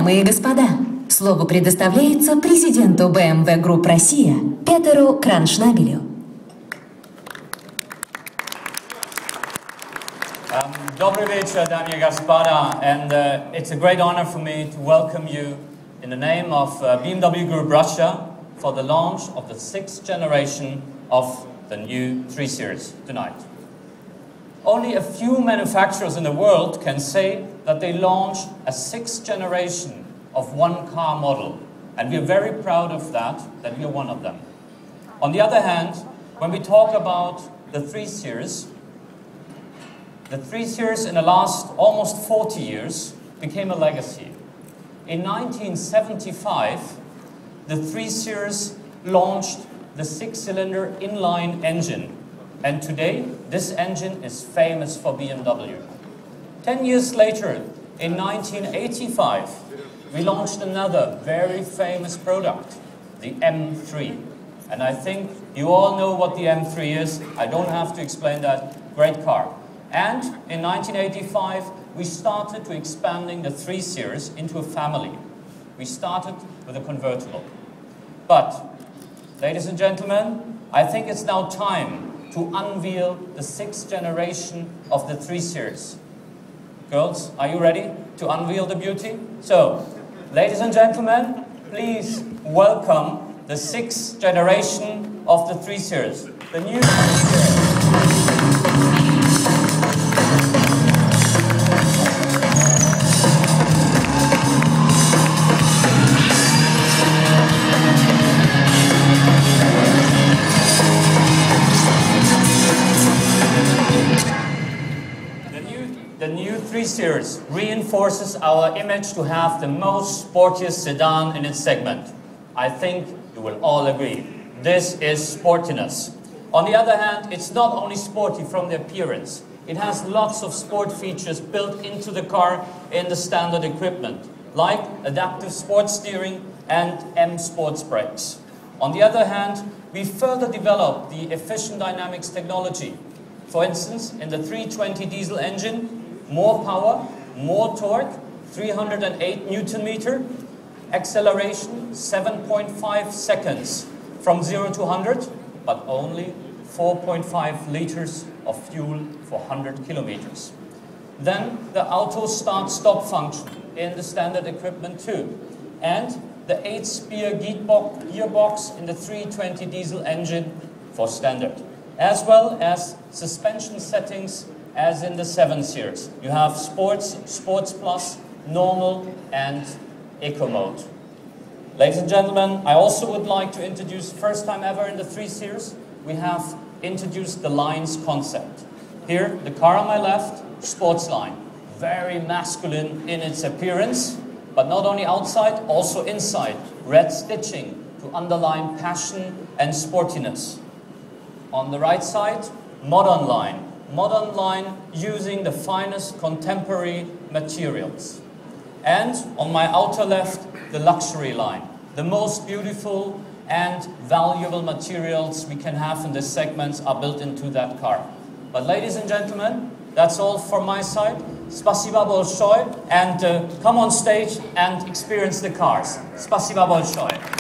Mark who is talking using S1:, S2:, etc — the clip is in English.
S1: Дамы и господа, слово предоставляется президенту BMW Group Россия Петеру Краншнабелю.
S2: Добрый вечер, дамы и господа, and it's a great honor for me to welcome you in the name of BMW Group Russia for the launch of the 6th generation of the new 3 Series tonight. Only a few manufacturers in the world can say that they launched a 6th generation of one car model, and we are very proud of that we are one of them. On the other hand, when we talk about the 3 Series, the 3 Series in the last almost 40 years became a legacy. In 1975, the 3 Series launched the 6-cylinder inline engine. And today, this engine is famous for BMW. 10 years later, in 1985, we launched another very famous product, the M3. And I think you all know what the M3 is. I don't have to explain that. Great car. And in 1985, we started to expanding the 3 Series into a family. We started with a convertible. But, ladies and gentlemen, I think it's now time to unveil the 6th generation of the 3 Series. Girls, are you ready to unveil the beauty? So, ladies and gentlemen, please welcome the 6th generation of the 3 Series, the new 3 Series. The new 3 Series reinforces our image to have the most sportiest sedan in its segment. I think you will all agree. This is sportiness. On the other hand, it's not only sporty from the appearance. It has lots of sport features built into the car in the standard equipment, like adaptive sports steering and M Sports brakes. On the other hand, we further developed the efficient dynamics technology. For instance, in the 320 diesel engine, more power, more torque, 308 Newton meter, acceleration 7.5 seconds from 0 to 100, but only 4.5 liters of fuel for 100 kilometers. Then the auto start-stop function in the standard equipment too, and the 8-speed gearbox in the 320 diesel engine for standard, as well as suspension settings as in the 7 Series. You have Sports, Sports Plus, Normal and Eco mode. Ladies and gentlemen, I also would like to introduce, first time ever in the 3 Series, we have introduced the lines concept. Here, the car on my left, Sports line. Very masculine in its appearance, but not only outside, also inside. Red stitching to underline passion and sportiness. On the right side, modern line. Modern line using the finest contemporary materials. And on my outer left, the luxury line. The most beautiful and valuable materials we can have in this segment are built into that car. But ladies and gentlemen, that's all from my side. Spasiba bolshoi, and come on stage and experience the cars. Spasiba bolshoi.